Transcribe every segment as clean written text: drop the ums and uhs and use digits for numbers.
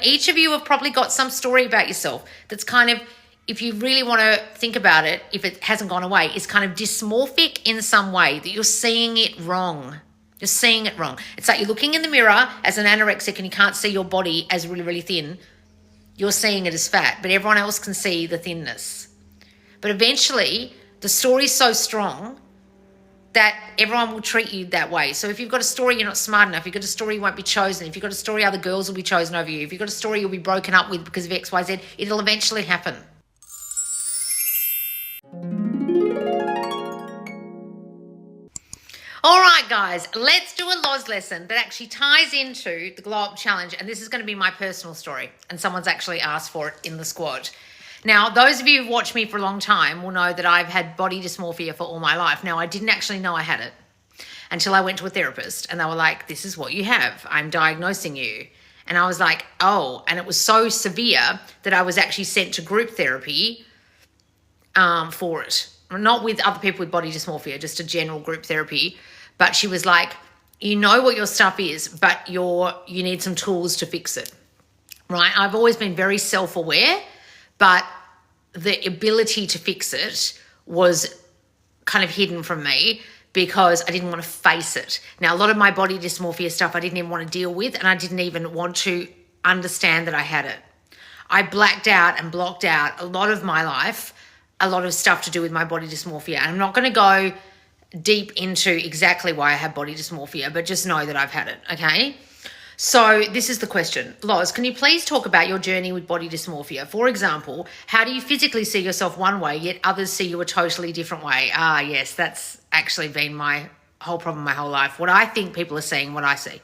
each of you have probably got some story about yourself that's kind of, if you really want to think about it, if it hasn't gone away, is kind of dysmorphic in some way, that you're seeing it wrong. You're seeing it wrong. It's like you're looking in the mirror as an anorexic and you can't see your body as really, really thin. You're seeing it as fat, but everyone else can see the thinness. But eventually, the story's so strong that everyone will treat you that way. So if you've got a story you're not smart enough, you've got a story you won't be chosen, if you've got a story other girls will be chosen over you, if you've got a story you'll be broken up with because of X, Y, Z, it'll eventually happen. All right, guys, let's do a Loz lesson that actually ties into the Glow Up Challenge, and this is going to be my personal story, and someone's actually asked for it in the squad. Now, those of you who've watched me for a long time will know that I've had body dysmorphia for all my life. Now, I didn't actually know I had it until I went to a therapist, and they were like, this is what you have. I'm diagnosing you. And I was like, oh, and it was so severe that I was actually sent to group therapy for it. Not with other people with body dysmorphia, just a general group therapy. But she was like, you know what your stuff is, but you need some tools to fix it, right? I've always been very self-aware, but the ability to fix it was kind of hidden from me because I didn't want to face it. Now, a lot of my body dysmorphia stuff I didn't even want to deal with, and I didn't even want to understand that I had it. I blacked out and blocked out a lot of my life, a lot of stuff to do with my body dysmorphia. And I'm not going to go deep into exactly why I have body dysmorphia, but just know that I've had it, okay? So this is the question. Loz, can you please talk about your journey with body dysmorphia? For example, how do you physically see yourself one way, yet others see you a totally different way? Ah, yes, that's actually been my whole problem my whole life. What I think people are seeing, what I see.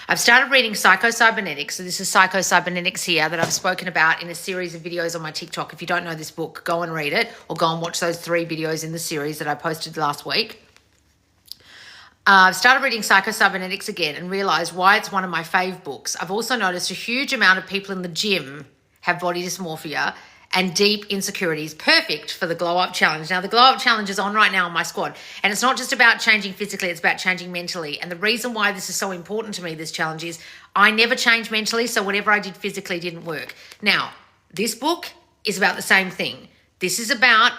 I've started reading psychocybernetics. So this is psychocybernetics here that I've spoken about in a series of videos on my TikTok. If you don't know this book, go and read it or go and watch those 3 videos in the series that I posted last week. I've started reading psychocybernetics again and realised why it's one of my fave books. I've also noticed a huge amount of people in the gym have body dysmorphia and deep insecurities, perfect for the Glow Up Challenge. Now, the Glow Up Challenge is on right now on my squad, and it's not just about changing physically, it's about changing mentally. And the reason why this is so important to me, this challenge, is I never changed mentally, so whatever I did physically didn't work. Now, this book is about the same thing. This is about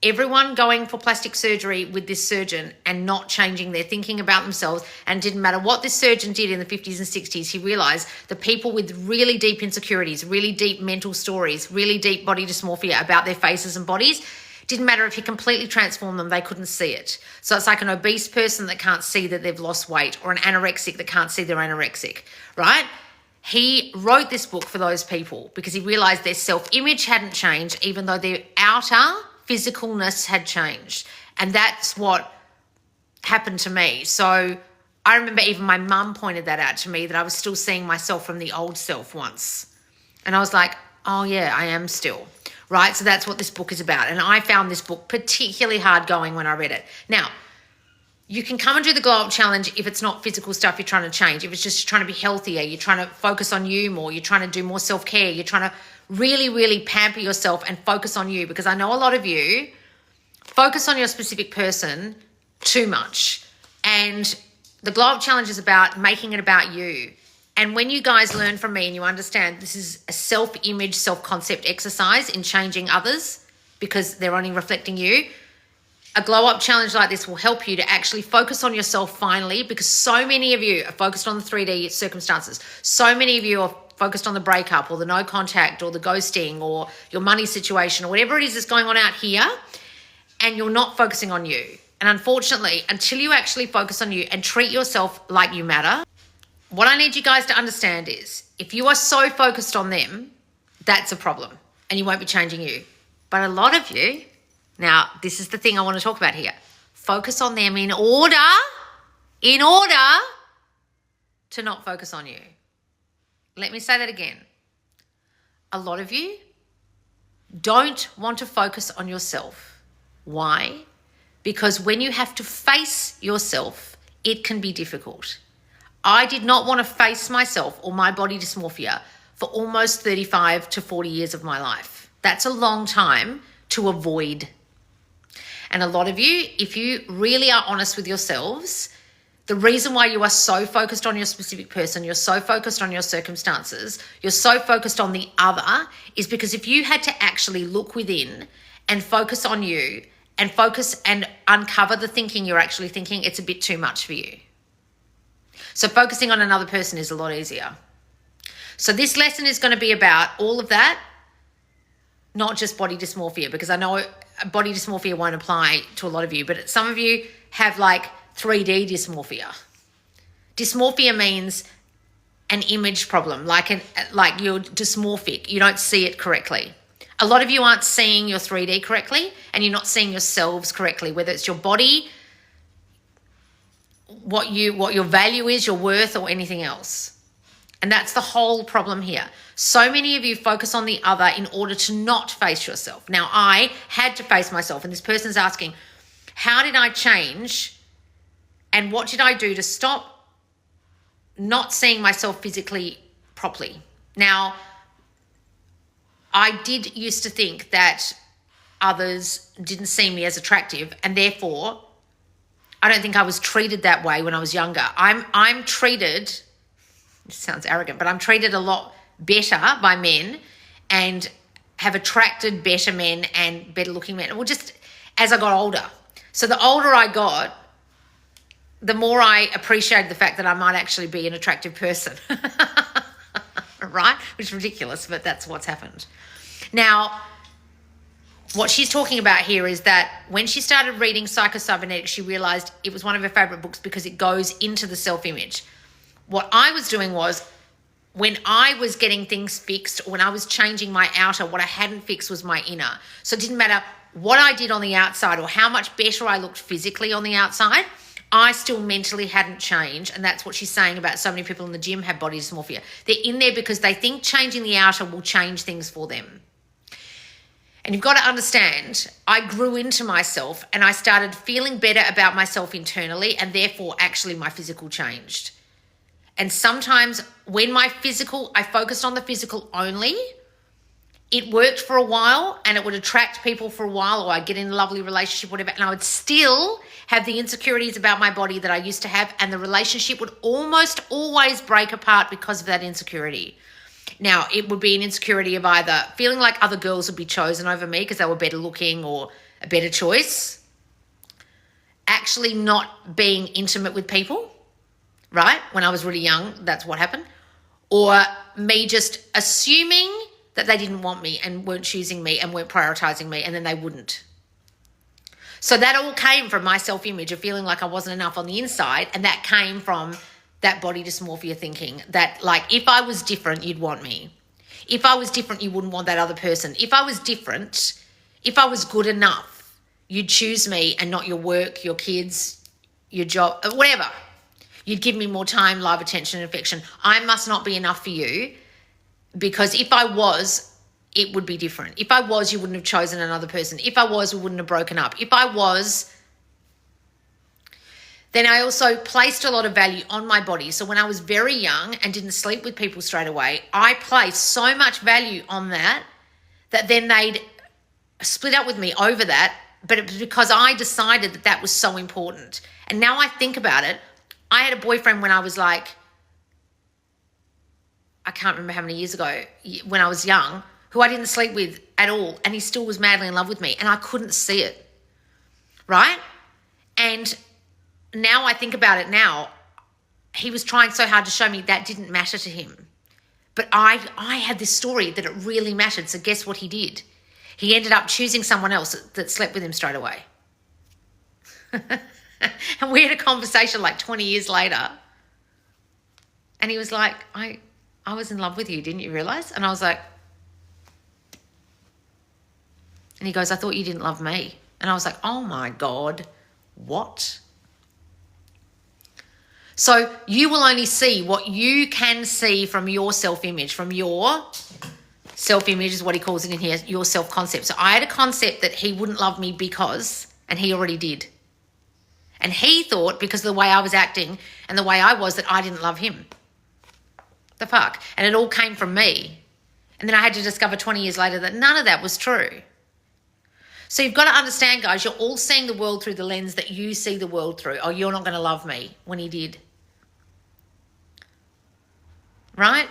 everyone going for plastic surgery with this surgeon and not changing their thinking about themselves. And didn't matter what this surgeon did in the 50s and 60s, he realized the people with really deep insecurities, really deep mental stories, really deep body dysmorphia about their faces and bodies, didn't matter if he completely transformed them, they couldn't see it. So it's like an obese person that can't see that they've lost weight, or an anorexic that can't see they're anorexic, right? He wrote this book for those people because he realized their self-image hadn't changed, even though their outer physicalness had changed. And that's what happened to me. So I remember even my mum pointed that out to me, that I was still seeing myself from the old self once. And I was like, oh yeah, I am still, right? So that's what this book is about. And I found this book particularly hard going when I read it. Now, you can come and do the Glow Up Challenge if it's not physical stuff you're trying to change. If it's just trying to be healthier, you're trying to focus on you more, you're trying to do more self-care, you're trying to really, really pamper yourself and focus on you, because I know a lot of you focus on your specific person too much. And the Glow Up Challenge is about making it about you. And when you guys learn from me and you understand this is a self-image, self-concept exercise in changing others because they're only reflecting you, a Glow Up Challenge like this will help you to actually focus on yourself finally, because so many of you are focused on the 3D circumstances. So many of you are focused on the breakup or the no contact or the ghosting or your money situation or whatever it is that's going on out here, and you're not focusing on you. And unfortunately, until you actually focus on you and treat yourself like you matter, what I need you guys to understand is if you are so focused on them, that's a problem and you won't be changing you. But a lot of you, now this is the thing I want to talk about here, focus on them in order to not focus on you. Let me say that again. A lot of you don't want to focus on yourself. Why? Because when you have to face yourself, it can be difficult. I did not want to face myself or my body dysmorphia for almost 35 to 40 years of my life. That's a long time to avoid. And a lot of you, if you really are honest with yourselves, The reason why you are so focused on your specific person, you're so focused on your circumstances, you're so focused on the other, is because if you had to actually look within and focus on you and focus and uncover the thinking you're actually thinking, it's a bit too much for you. So focusing on another person is a lot easier. So this lesson is going to be about all of that, not just body dysmorphia, because I know body dysmorphia won't apply to a lot of you, but some of you have like 3D dysmorphia. Dysmorphia means an image problem, like you're dysmorphic. You don't see it correctly. A lot of you aren't seeing your 3D correctly, and you're not seeing yourselves correctly, whether it's your body, what your value is, your worth, or anything else. And that's the whole problem here. So many of you focus on the other in order to not face yourself. Now, I had to face myself, and this person's asking, how did I change? And what did I do to stop not seeing myself physically properly? Now, I did used to think that others didn't see me as attractive, and therefore I don't think I was treated that way when I was younger. I'm treated, it sounds arrogant, but I'm treated a lot better by men and have attracted better men and better looking men. Well, just as I got older. So the older I got, the more I appreciated the fact that I might actually be an attractive person, right? Which is ridiculous, but that's what's happened. Now, what she's talking about here is that when she started reading Psycho-Cybernetics, she realized it was one of her favorite books because it goes into the self-image. What I was doing was, when I was getting things fixed, or when I was changing my outer, what I hadn't fixed was my inner. So it didn't matter what I did on the outside or how much better I looked physically on the outside, I still mentally hadn't changed. And that's what she's saying about so many people in the gym have body dysmorphia. They're in there because they think changing the outer will change things for them. And you've got to understand, I grew into myself and I started feeling better about myself internally, and therefore actually my physical changed. And sometimes when I focused on the physical only, it worked for a while and it would attract people for a while, or I'd get in a lovely relationship, whatever, and I would still have the insecurities about my body that I used to have, and the relationship would almost always break apart because of that insecurity. Now, it would be an insecurity of either feeling like other girls would be chosen over me because they were better looking or a better choice, actually not being intimate with people, right? When I was really young, that's what happened. Or me just assuming that they didn't want me and weren't choosing me and weren't prioritizing me, and then they wouldn't. So that all came from my self-image of feeling like I wasn't enough on the inside, and that came from that body dysmorphia thinking that, like, if I was different, you'd want me. If I was different, you wouldn't want that other person. If I was different, if I was good enough, you'd choose me and not your work, your kids, your job, whatever. You'd give me more time, love, attention, and affection. I must not be enough for you, because if I was, it would be different. If I was, you wouldn't have chosen another person. If I was, we wouldn't have broken up. If I was, then I also placed a lot of value on my body. So when I was very young and didn't sleep with people straight away, I placed so much value on that then they'd split up with me over that. But it was because I decided that that was so important. And now I think about it, I had a boyfriend when I was like, I can't remember how many years ago, when I was young, who I didn't sleep with at all, and he still was madly in love with me, and I couldn't see it, right? And now I think about it now, he was trying so hard to show me that didn't matter to him. But I had this story that it really mattered, so guess what he did? He ended up choosing someone else that slept with him straight away. And we had a conversation like 20 years later, and he was like, I was in love with you, didn't you realize? And I was like, and he goes, I thought you didn't love me. And I was like, oh my God, what? So you will only see what you can see from your self-image, is what he calls it in here, your self-concept. So I had a concept that he wouldn't love me because, and he already did. And he thought because of the way I was acting and the way I was that I didn't love him. The fuck? And it all came from me. And then I had to discover 20 years later that none of that was true. So you've got to understand, guys, you're all seeing the world through the lens that you see the world through. Oh, you're not going to love me, when he did. Right?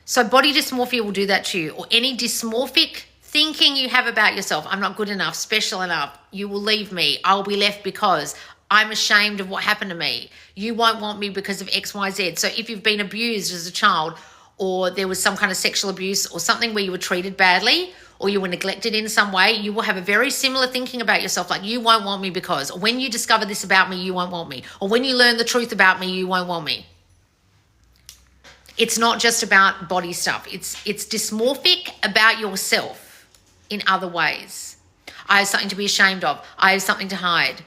So body dysmorphia will do that to you, or any dysmorphic thinking you have about yourself. I'm not good enough, special enough. You will leave me. I'll be left because I'm ashamed of what happened to me. You won't want me because of X, Y, Z. So if you've been abused as a child, or there was some kind of sexual abuse or something where you were treated badly, or you were neglected in some way, you will have a very similar thinking about yourself, like you won't want me because, or when you discover this about me, you won't want me, or when you learn the truth about me, you won't want me. It's not just about body stuff. It's dysmorphic about yourself in other ways. I have something to be ashamed of. I have something to hide.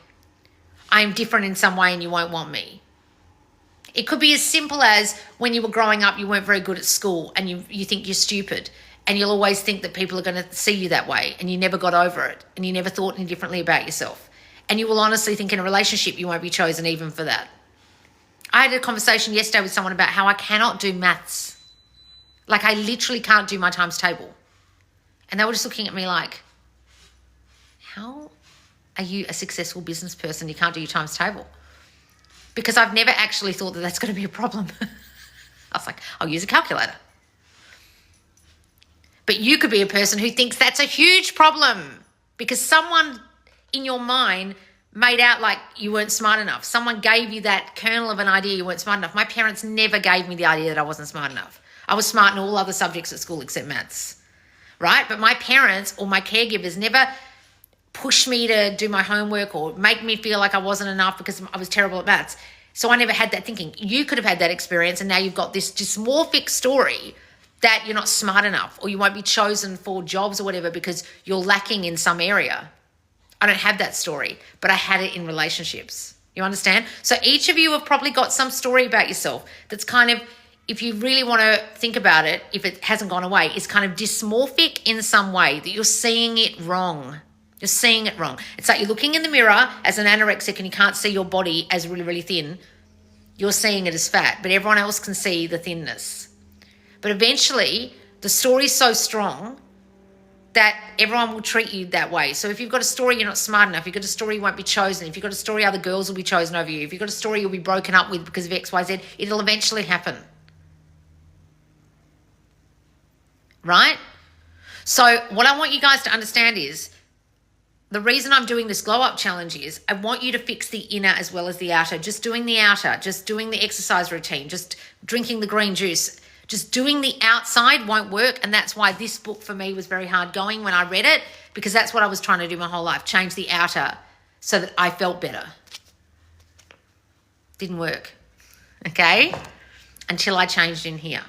I am different in some way and you won't want me. It could be as simple as when you were growing up, you weren't very good at school and you think you're stupid, and you'll always think that people are going to see you that way, and you never got over it, and you never thought any differently about yourself. And you will honestly think in a relationship you won't be chosen even for that. I had a conversation yesterday with someone about how I cannot do maths. Like I literally can't do my times table. And they were just looking at me like, how are you a successful business person? You can't do your times table. Because I've never actually thought that that's going to be a problem. I was like, I'll use a calculator. But you could be a person who thinks that's a huge problem because someone in your mind made out like you weren't smart enough. Someone gave you that kernel of an idea you weren't smart enough. My parents never gave me the idea that I wasn't smart enough. I was smart in all other subjects at school except maths, right? But my parents or my caregivers never pushed me to do my homework or make me feel like I wasn't enough because I was terrible at maths. So I never had that thinking. You could have had that experience and now you've got this dysmorphic story that you're not smart enough or you won't be chosen for jobs or whatever because you're lacking in some area. I don't have that story, but I had it in relationships. You understand? So each of you have probably got some story about yourself that's kind of, if you really want to think about it, if it hasn't gone away, it's kind of dysmorphic in some way, that you're seeing it wrong. You're seeing it wrong. It's like you're looking in the mirror as an anorexic and you can't see your body as really, really thin. You're seeing it as fat, but everyone else can see the thinness. But eventually, the story's so strong that everyone will treat you that way. So if you've got a story you're not smart enough, you've got a story you won't be chosen, if you've got a story other girls will be chosen over you, if you've got a story you'll be broken up with because of X, Y, Z, it'll eventually happen. Right? So what I want you guys to understand is the reason I'm doing this glow up challenge is I want you to fix the inner as well as the outer. Just doing the outer, just doing the exercise routine, just drinking the green juice, just doing the outside won't work. And that's why this book for me was very hard going when I read it, because that's what I was trying to do my whole life, change the outer so that I felt better. Didn't work, okay? Until I changed in here.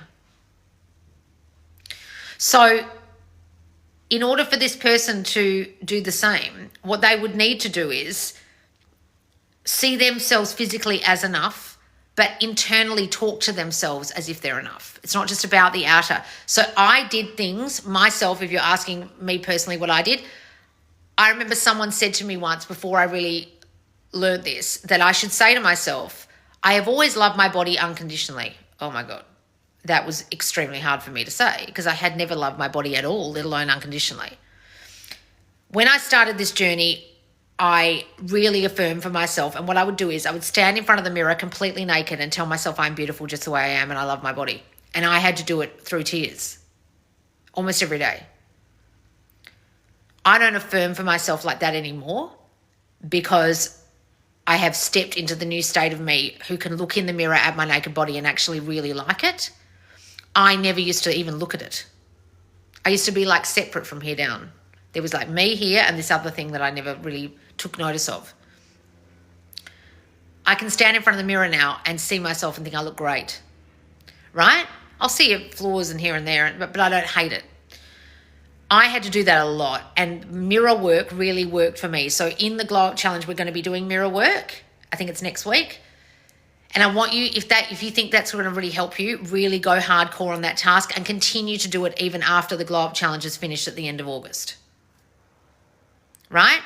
So in order for this person to do the same, what they would need to do is see themselves physically as enough, but internally talk to themselves as if they're enough. It's not just about the outer. So I did things myself, if you're asking me personally what I did. I remember someone said to me once before I really learned this, that I should say to myself, I have always loved my body unconditionally. Oh my God. That was extremely hard for me to say because I had never loved my body at all, let alone unconditionally. When I started this journey, I really affirmed for myself. And what I would do is I would stand in front of the mirror completely naked and tell myself I'm beautiful just the way I am and I love my body. And I had to do it through tears almost every day. I don't affirm for myself like that anymore because I have stepped into the new state of me who can look in the mirror at my naked body and actually really like it. I never used to even look at it. I used to be like separate from here down. There was like me here and this other thing that I never really took notice of. I can stand in front of the mirror now and see myself and think I look great, right? I'll see flaws in here and there, but I don't hate it. I had to do that a lot, and mirror work really worked for me. So in the Glow Up Challenge, we're going to be doing mirror work. I think it's next week. And I want you, if you think that's going to really help you, really go hardcore on that task and continue to do it even after the Glow Up Challenge is finished at the end of August. Right?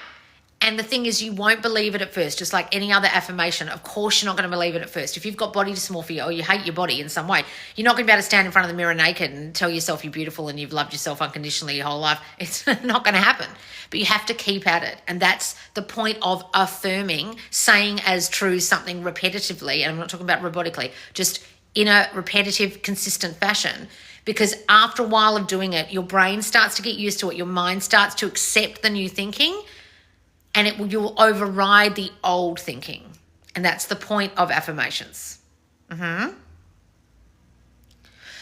And the thing is, you won't believe it at first, just like any other affirmation. Of course, you're not going to believe it at first. If you've got body dysmorphia or you hate your body in some way, you're not going to be able to stand in front of the mirror naked and tell yourself you're beautiful and you've loved yourself unconditionally your whole life. It's not going to happen. But you have to keep at it. And that's the point of affirming, saying as true something repetitively. And I'm not talking about robotically, just in a repetitive, consistent fashion. Because after a while of doing it, your brain starts to get used to it. Your mind starts to accept the new thinking, and you'll override the old thinking. And that's the point of affirmations.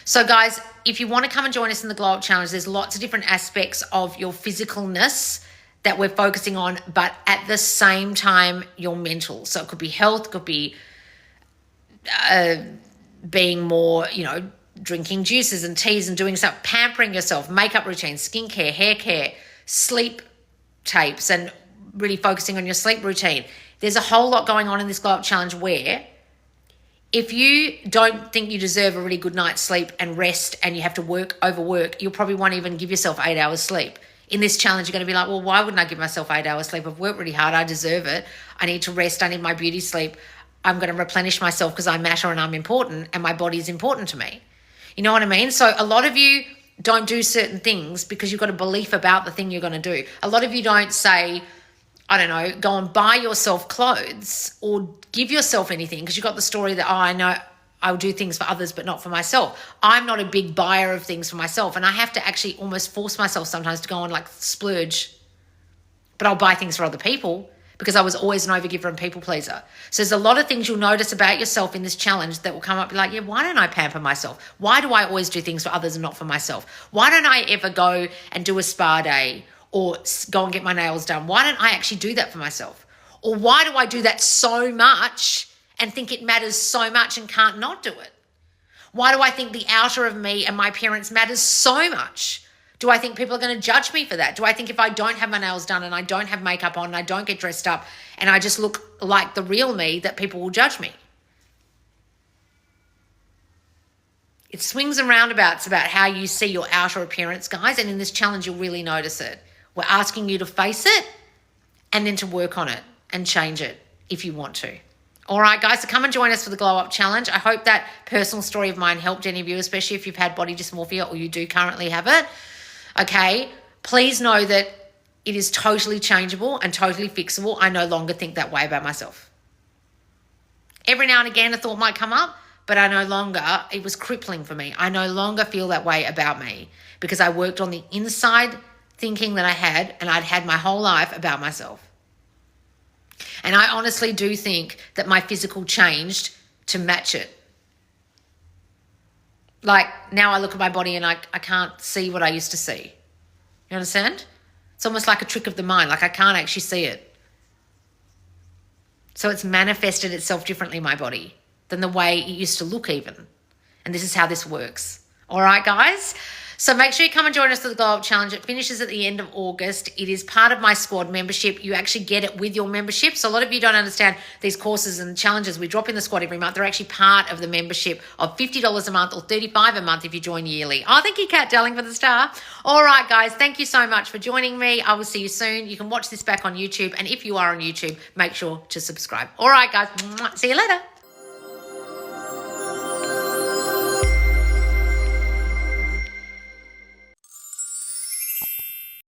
So guys, if you want to come and join us in the Glow Up Challenge, there's lots of different aspects of your physicalness that we're focusing on, but at the same time, your mental. So it could be health, could be being more, drinking juices and teas and doing stuff, pampering yourself, makeup routine, skincare, hair care, sleep tapes, and really focusing on your sleep routine. There's a whole lot going on in this Glow Up Challenge where if you don't think you deserve a really good night's sleep and rest and you have to overwork, you probably won't even give yourself 8 hours sleep. In this challenge, you're going to be like, well, why wouldn't I give myself 8 hours sleep? I've worked really hard. I deserve it. I need to rest. I need my beauty sleep. I'm going to replenish myself because I matter and I'm important and my body is important to me. You know what I mean? So a lot of you don't do certain things because you've got a belief about the thing you're going to do. A lot of you don't say, I don't know, go and buy yourself clothes or give yourself anything because you've got the story that, I know I'll do things for others but not for myself. I'm not a big buyer of things for myself, and I have to actually almost force myself sometimes to go and splurge. But I'll buy things for other people because I was always an overgiver and people pleaser. So there's a lot of things you'll notice about yourself in this challenge that will come up like, yeah, why don't I pamper myself? Why do I always do things for others and not for myself? Why don't I ever go and do a spa day or go and get my nails done? Why don't I actually do that for myself? Or why do I do that so much and think it matters so much and can't not do it? Why do I think the outer of me and my appearance matters so much? Do I think people are going to judge me for that? Do I think if I don't have my nails done and I don't have makeup on and I don't get dressed up and I just look like the real me, that people will judge me? It swings and roundabouts about how you see your outer appearance, guys, and in this challenge, you'll really notice it. We're asking you to face it and then to work on it and change it if you want to. All right, guys, so come and join us for the Glow Up Challenge. I hope that personal story of mine helped any of you, especially if you've had body dysmorphia or you do currently have it. Okay, please know that it is totally changeable and totally fixable. I no longer think that way about myself. Every now and again, a thought might come up, but it was crippling for me. I no longer feel that way about me because I worked on the inside thinking that I had, and I'd had my whole life about myself. And I honestly do think that my physical changed to match it. Like now I look at my body and I can't see what I used to see. You understand? It's almost like a trick of the mind. Like I can't actually see it. So it's manifested itself differently in my body than the way it used to look even. And this is how this works. All right, guys? So make sure you come and join us for the Glow Up Challenge. It finishes at the end of August. It is part of my squad membership. You actually get it with your membership. So a lot of you don't understand these courses and challenges we drop in the squad every month. They're actually part of the membership of $50 a month or $35 a month if you join yearly. Oh, thank you, Kat Darling, for the star. All right, guys, thank you so much for joining me. I will see you soon. You can watch this back on YouTube. And if you are on YouTube, make sure to subscribe. All right, guys, see you later.